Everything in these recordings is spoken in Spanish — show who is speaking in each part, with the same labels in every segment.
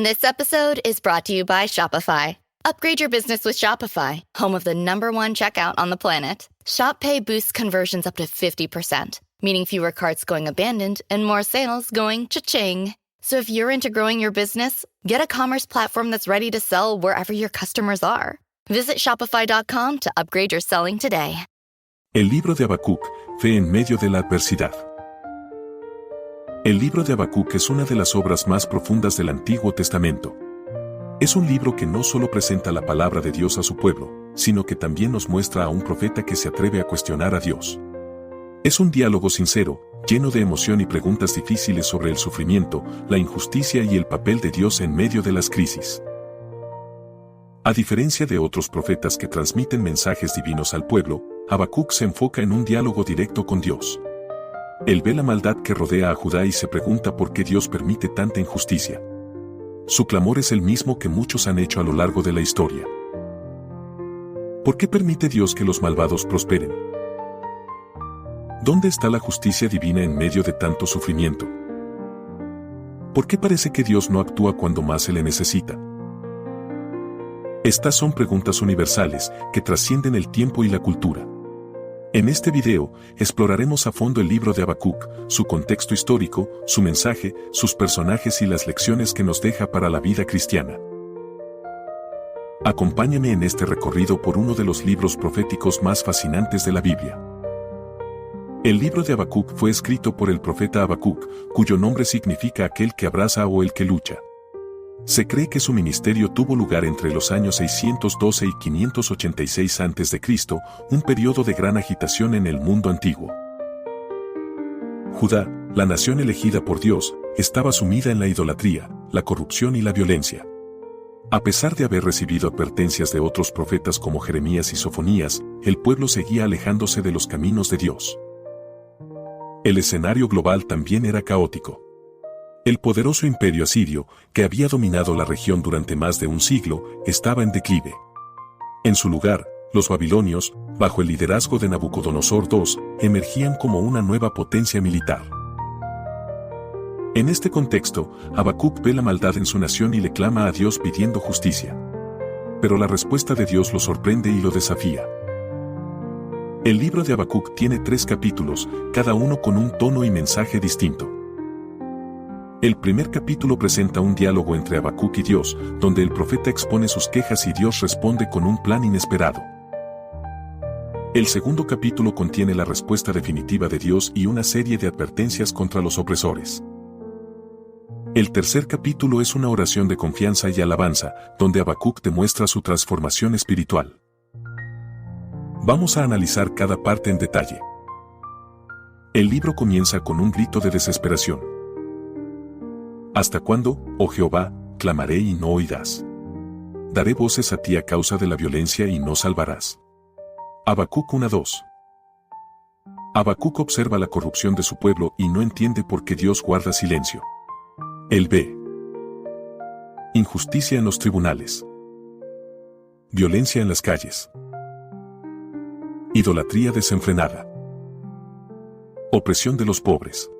Speaker 1: This episode is brought to you by Shopify. Upgrade your business with Shopify, home of the #1 checkout on the planet. Shop Pay boosts conversions up to 50%, meaning fewer carts going abandoned and more sales going cha-ching. So if you're into growing your business, get a commerce platform that's ready to sell wherever your customers are. Visit shopify.com to upgrade your selling today.
Speaker 2: El libro de Habacuc, fe en medio de la adversidad. El libro de Habacuc es una de las obras más profundas del Antiguo Testamento. Es un libro que no solo presenta la palabra de Dios a su pueblo, sino que también nos muestra a un profeta que se atreve a cuestionar a Dios. Es un diálogo sincero, lleno de emoción y preguntas difíciles sobre el sufrimiento, la injusticia y el papel de Dios en medio de las crisis. A diferencia de otros profetas que transmiten mensajes divinos al pueblo, Habacuc se enfoca en un diálogo directo con Dios. Él ve la maldad que rodea a Judá y se pregunta por qué Dios permite tanta injusticia. Su clamor es el mismo que muchos han hecho a lo largo de la historia. ¿Por qué permite Dios que los malvados prosperen? ¿Dónde está la justicia divina en medio de tanto sufrimiento? ¿Por qué parece que Dios no actúa cuando más se le necesita? Estas son preguntas universales que trascienden el tiempo y la cultura. En este video, exploraremos a fondo el libro de Habacuc, su contexto histórico, su mensaje, sus personajes y las lecciones que nos deja para la vida cristiana. Acompáñame en este recorrido por uno de los libros proféticos más fascinantes de la Biblia. El libro de Habacuc fue escrito por el profeta Habacuc, cuyo nombre significa aquel que abraza o el que lucha. Se cree que su ministerio tuvo lugar entre los años 612 y 586 a.C., un periodo de gran agitación en el mundo antiguo. Judá, la nación elegida por Dios, estaba sumida en la idolatría, la corrupción y la violencia. A pesar de haber recibido advertencias de otros profetas como Jeremías y Sofonías, el pueblo seguía alejándose de los caminos de Dios. El escenario global también era caótico. El poderoso imperio asirio, que había dominado la región durante más de un siglo, estaba en declive. En su lugar, los babilonios, bajo el liderazgo de Nabucodonosor II, emergían como una nueva potencia militar. En este contexto, Habacuc ve la maldad en su nación y le clama a Dios pidiendo justicia. Pero la respuesta de Dios lo sorprende y lo desafía. El libro de Habacuc tiene 3 capítulos, cada uno con un tono y mensaje distinto. El primer capítulo presenta un diálogo entre Habacuc y Dios, donde el profeta expone sus quejas y Dios responde con un plan inesperado. El segundo capítulo contiene la respuesta definitiva de Dios y una serie de advertencias contra los opresores. El tercer capítulo es una oración de confianza y alabanza, donde Habacuc demuestra su transformación espiritual. Vamos a analizar cada parte en detalle. El libro comienza con un grito de desesperación. ¿Hasta cuándo, oh Jehová, clamaré y no oirás? Daré voces a ti a causa de la violencia y no salvarás. Habacuc 1:2. Habacuc observa la corrupción de su pueblo y no entiende por qué Dios guarda silencio. Él ve injusticia en los tribunales, violencia en las calles, idolatría desenfrenada, opresión de los pobres.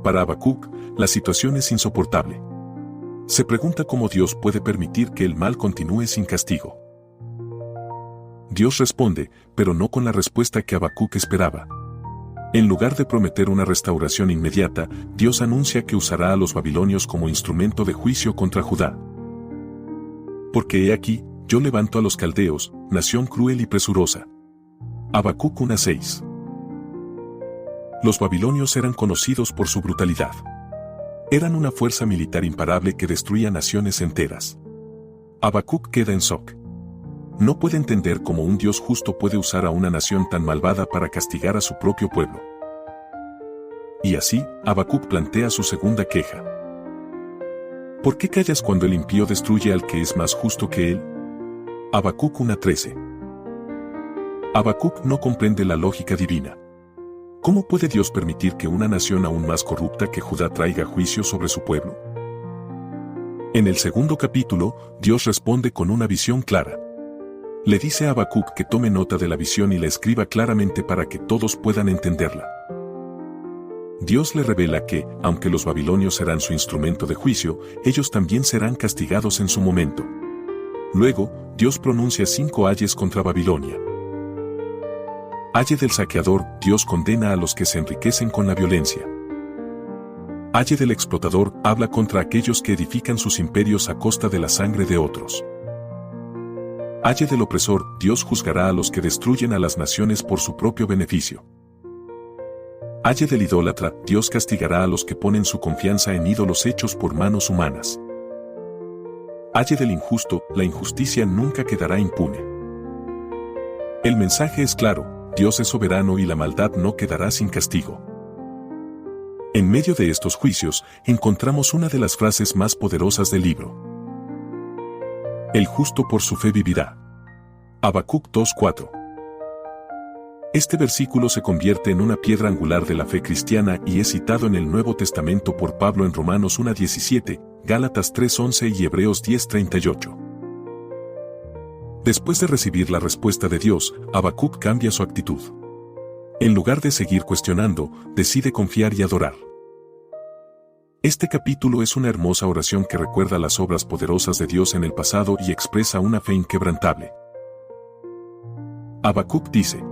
Speaker 2: Para Habacuc, la situación es insoportable. Se pregunta cómo Dios puede permitir que el mal continúe sin castigo. Dios responde, pero no con la respuesta que Habacuc esperaba. En lugar de prometer una restauración inmediata, Dios anuncia que usará a los babilonios como instrumento de juicio contra Judá. Porque he aquí, yo levanto a los caldeos, nación cruel y presurosa. Habacuc 1:6. Los babilonios eran conocidos por su brutalidad. Eran una fuerza militar imparable que destruía naciones enteras. Habacuc queda en shock. No puede entender cómo un Dios justo puede usar a una nación tan malvada para castigar a su propio pueblo. Y así, Habacuc plantea su segunda queja. ¿Por qué callas cuando el impío destruye al que es más justo que él? Habacuc 1:13. Habacuc no comprende la lógica divina. ¿Cómo puede Dios permitir que una nación aún más corrupta que Judá traiga juicio sobre su pueblo? En el segundo capítulo, Dios responde con una visión clara. Le dice a Habacuc que tome nota de la visión y la escriba claramente para que todos puedan entenderla. Dios le revela que, aunque los babilonios serán su instrumento de juicio, ellos también serán castigados en su momento. Luego, Dios pronuncia 5 ayes contra Babilonia. Aye del saqueador, Dios condena a los que se enriquecen con la violencia. Aye del explotador, habla contra aquellos que edifican sus imperios a costa de la sangre de otros. Aye del opresor, Dios juzgará a los que destruyen a las naciones por su propio beneficio. Aye del idólatra, Dios castigará a los que ponen su confianza en ídolos hechos por manos humanas. Aye del injusto, la injusticia nunca quedará impune. El mensaje es claro, Dios es soberano y la maldad no quedará sin castigo. En medio de estos juicios, encontramos una de las frases más poderosas del libro. El justo por su fe vivirá. Habacuc 2:4. Este versículo se convierte en una piedra angular de la fe cristiana y es citado en el Nuevo Testamento por Pablo en Romanos 1:17, Gálatas 3:11 y Hebreos 10:38. Después de recibir la respuesta de Dios, Habacuc cambia su actitud. En lugar de seguir cuestionando, decide confiar y adorar. Este capítulo es una hermosa oración que recuerda las obras poderosas de Dios en el pasado y expresa una fe inquebrantable. Habacuc dice: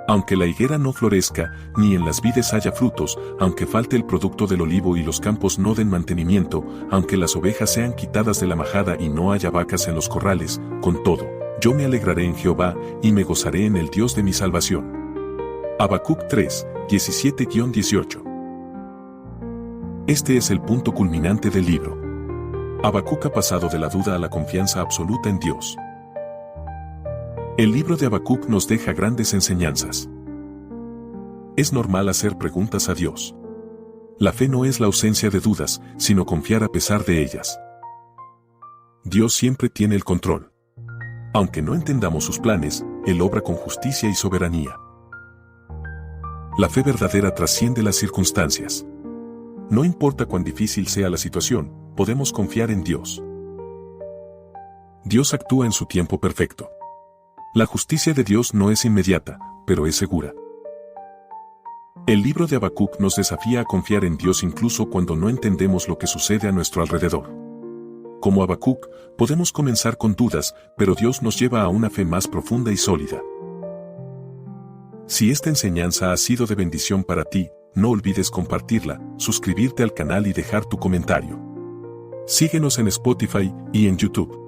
Speaker 2: aunque la higuera no florezca, ni en las vides haya frutos, aunque falte el producto del olivo y los campos no den mantenimiento, aunque las ovejas sean quitadas de la majada y no haya vacas en los corrales, con todo, yo me alegraré en Jehová, y me gozaré en el Dios de mi salvación. Habacuc 3, 17-18. Este es el punto culminante del libro. Habacuc ha pasado de la duda a la confianza absoluta en Dios. El libro de Habacuc nos deja grandes enseñanzas. Es normal hacer preguntas a Dios. La fe no es la ausencia de dudas, sino confiar a pesar de ellas. Dios siempre tiene el control. Aunque no entendamos sus planes, Él obra con justicia y soberanía. La fe verdadera trasciende las circunstancias. No importa cuán difícil sea la situación, podemos confiar en Dios. Dios actúa en su tiempo perfecto. La justicia de Dios no es inmediata, pero es segura. El libro de Habacuc nos desafía a confiar en Dios incluso cuando no entendemos lo que sucede a nuestro alrededor. Como Habacuc, podemos comenzar con dudas, pero Dios nos lleva a una fe más profunda y sólida. Si esta enseñanza ha sido de bendición para ti, no olvides compartirla, suscribirte al canal y dejar tu comentario. Síguenos en Spotify y en YouTube.